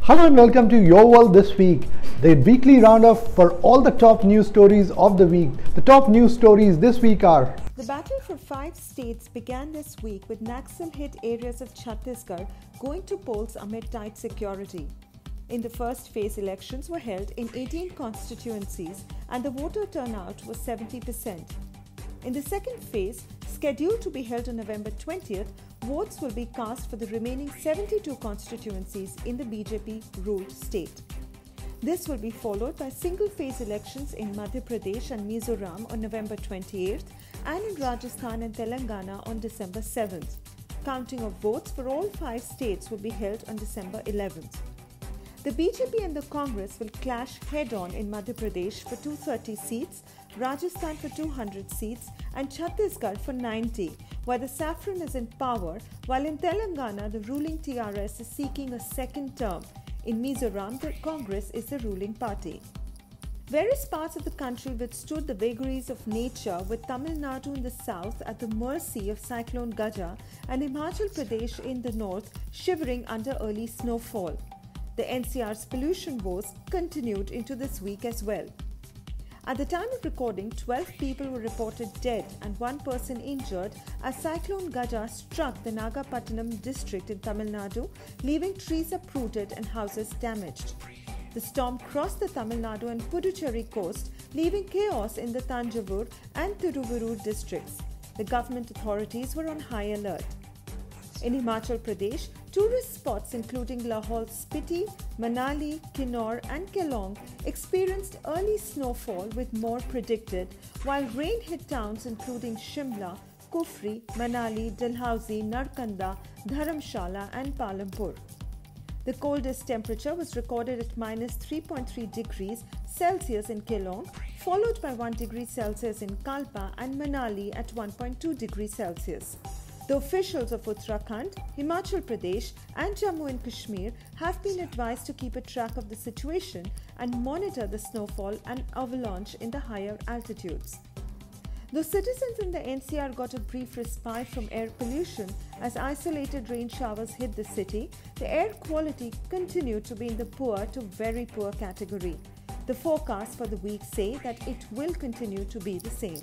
Hello and welcome to Your World This Week, the weekly roundup for all the top news stories of the week. The top news stories this week are: the battle for 5 states began this week with Naxal-hit areas of Chhattisgarh going to polls amid tight security. In the first phase, elections were held in 18 constituencies and the voter turnout was 70%. In the second phase, scheduled to be held on November 20th, votes will be cast for the remaining 72 constituencies in the BJP-ruled state. This will be followed by single-phase elections in Madhya Pradesh and Mizoram on November 28th and in Rajasthan and Telangana on December 7th. Counting of votes for all 5 states will be held on December 11th. The BJP and the Congress will clash head-on in Madhya Pradesh for 230 seats, Rajasthan for 200 seats and Chhattisgarh for 90, where the saffron is in power, while in Telangana the ruling TRS is seeking a second term. In Mizoram, the Congress is the ruling party. Various parts of the country withstood the vagaries of nature, with Tamil Nadu in the south at the mercy of Cyclone Gaja and Himachal Pradesh in the north shivering under early snowfall. The NCR's pollution woes continued into this week as well. At the time of recording, 12 people were reported dead and 1 person injured as Cyclone Gaja struck the Nagapattinam district in Tamil Nadu, leaving trees uprooted and houses damaged. The storm crossed the Tamil Nadu and Puducherry coast, leaving chaos in the Thanjavur and Tiruvallur districts. The government authorities were on high alert. In Himachal Pradesh, tourist spots including Lahore Spiti, Manali, Kinnaur and Kelong experienced early snowfall with more predicted, while rain hit towns including Shimla, Kufri, Manali, Dalhousie, Narkanda, Dharamshala and Palampur. The coldest temperature was recorded at -3.3 degrees Celsius in Kelong, followed by 1 degree Celsius in Kalpa and Manali at 1.2 degrees Celsius. The officials of Uttarakhand, Himachal Pradesh and Jammu and Kashmir have been advised to keep a track of the situation and monitor the snowfall and avalanche in the higher altitudes. Though citizens in the NCR got a brief respite from air pollution as isolated rain showers hit the city, the air quality continued to be in the poor to very poor category. The forecasts for the week say that it will continue to be the same.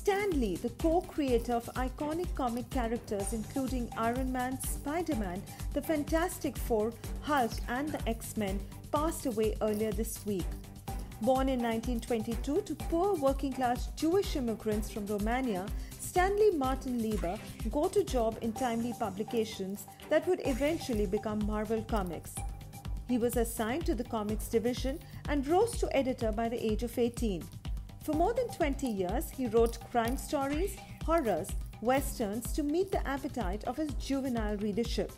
Stan Lee, the co-creator of iconic comic characters including Iron Man, Spider-Man, the Fantastic Four, Hulk and the X-Men, passed away earlier this week. Born in 1922 to poor working-class Jewish immigrants from Romania, Stanley Martin Lieber got a job in timely publications that would eventually become Marvel Comics. He was assigned to the comics division and rose to editor by the age of 18. For more than 20 years, he wrote crime stories, horrors, westerns to meet the appetite of his juvenile readership.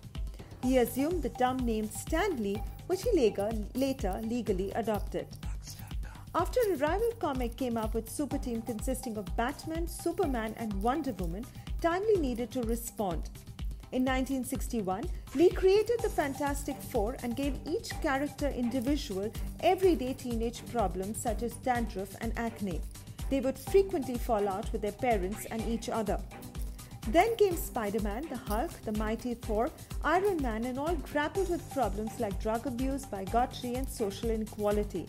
He assumed the dumb name Stan Lee, which he later legally adopted. After a rival comic came up with super team consisting of Batman, Superman and Wonder Woman, Timely needed to respond. In 1961, Lee created the Fantastic Four and gave each character individual everyday teenage problems such as dandruff and acne. They would frequently fall out with their parents and each other. Then came Spider-Man, the Hulk, the Mighty Thor, Iron Man and all grappled with problems like drug abuse, bigotry and social inequality.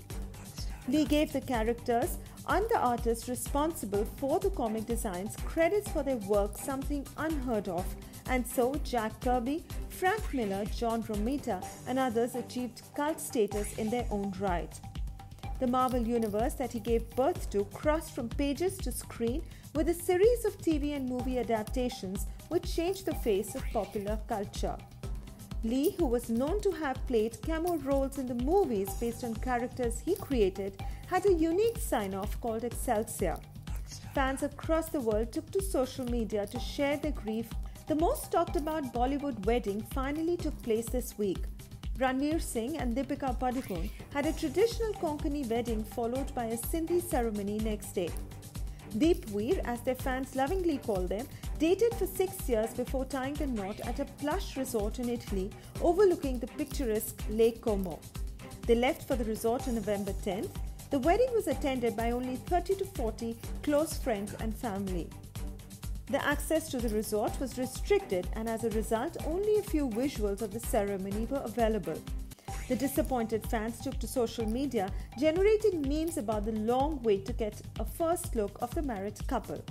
Lee gave the characters and the artists responsible for the comic designs credits for their work, something unheard of. And so Jack Kirby, Frank Miller, John Romita and others achieved cult status in their own right. The Marvel Universe that he gave birth to crossed from pages to screen with a series of TV and movie adaptations which changed the face of popular culture. Lee, who was known to have played cameo roles in the movies based on characters he created, had a unique sign-off called Excelsior. Fans across the world took to social media to share their grief. The most talked about Bollywood wedding finally took place this week. Ranveer Singh and Deepika Padukone had a traditional Konkani wedding followed by a Sindhi ceremony next day. Deepveer, as their fans lovingly call them, dated for 6 years before tying the knot at a plush resort in Italy overlooking the picturesque Lake Como. They left for the resort on November 10th. The wedding was attended by only 30 to 40 close friends and family. The access to the resort was restricted and as a result only a few visuals of the ceremony were available. The disappointed fans took to social media, generating memes about the long wait to get a first look of the married couple.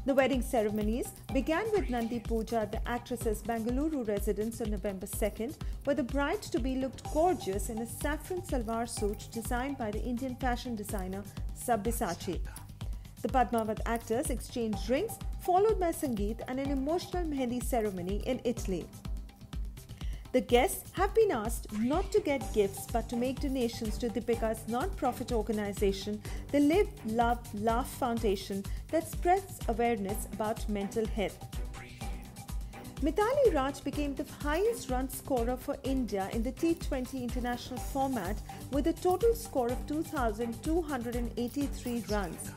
The wedding ceremonies began with Nandi Puja at the actress's Bengaluru residence on November 2nd, where the bride-to-be looked gorgeous in a saffron salwar suit designed by the Indian fashion designer Sabyasachi. The Padmavat actors exchanged rings, followed by Sangeet and an emotional Mehendi ceremony in Italy. The guests have been asked not to get gifts but to make donations to Deepika's non-profit organization, the Live, Love, Laugh Foundation, that spreads awareness about mental health. Mitali Raj became the highest run scorer for India in the T20 international format with a total score of 2,283 runs.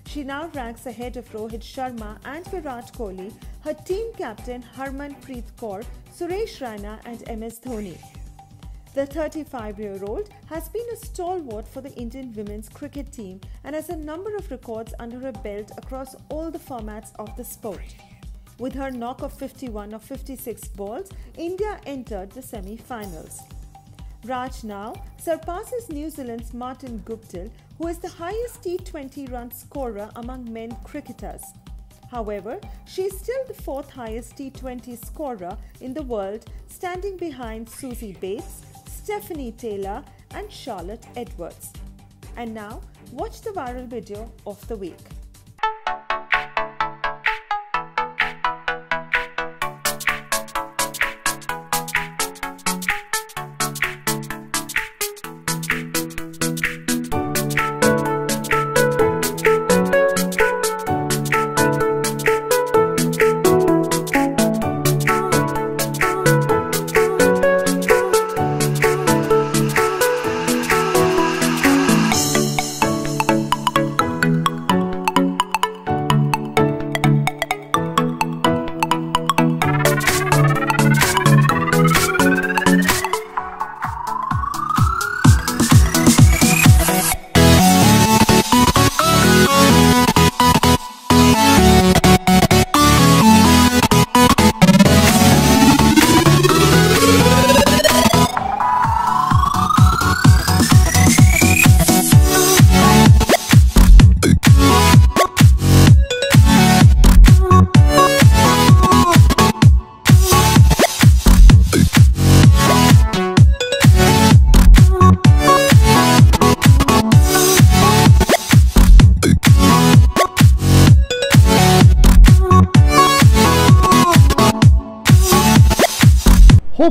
She now ranks ahead of Rohit Sharma and Virat Kohli, her team captain Harmanpreet Kaur, Suresh Raina and MS Dhoni. The 35-year-old has been a stalwart for the Indian women's cricket team and has a number of records under her belt across all the formats of the sport. With her knock of 51 of 56 balls, India entered the semi-finals. Raj now surpasses New Zealand's Martin Guptill, who is the highest T20 run scorer among men cricketers. However, she is still the fourth highest T20 scorer in the world, standing behind Susie Bates, Stephanie Taylor and Charlotte Edwards. And now, watch the viral video of the week.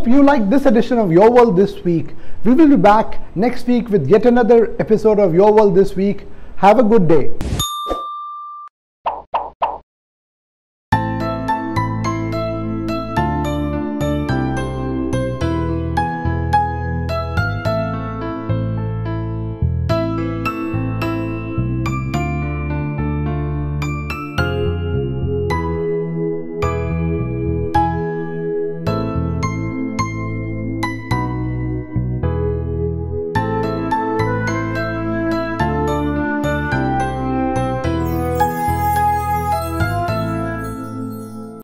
Hope you liked this edition of Your World This Week. We will be back next week with yet another episode of Your World This Week. Have a good day.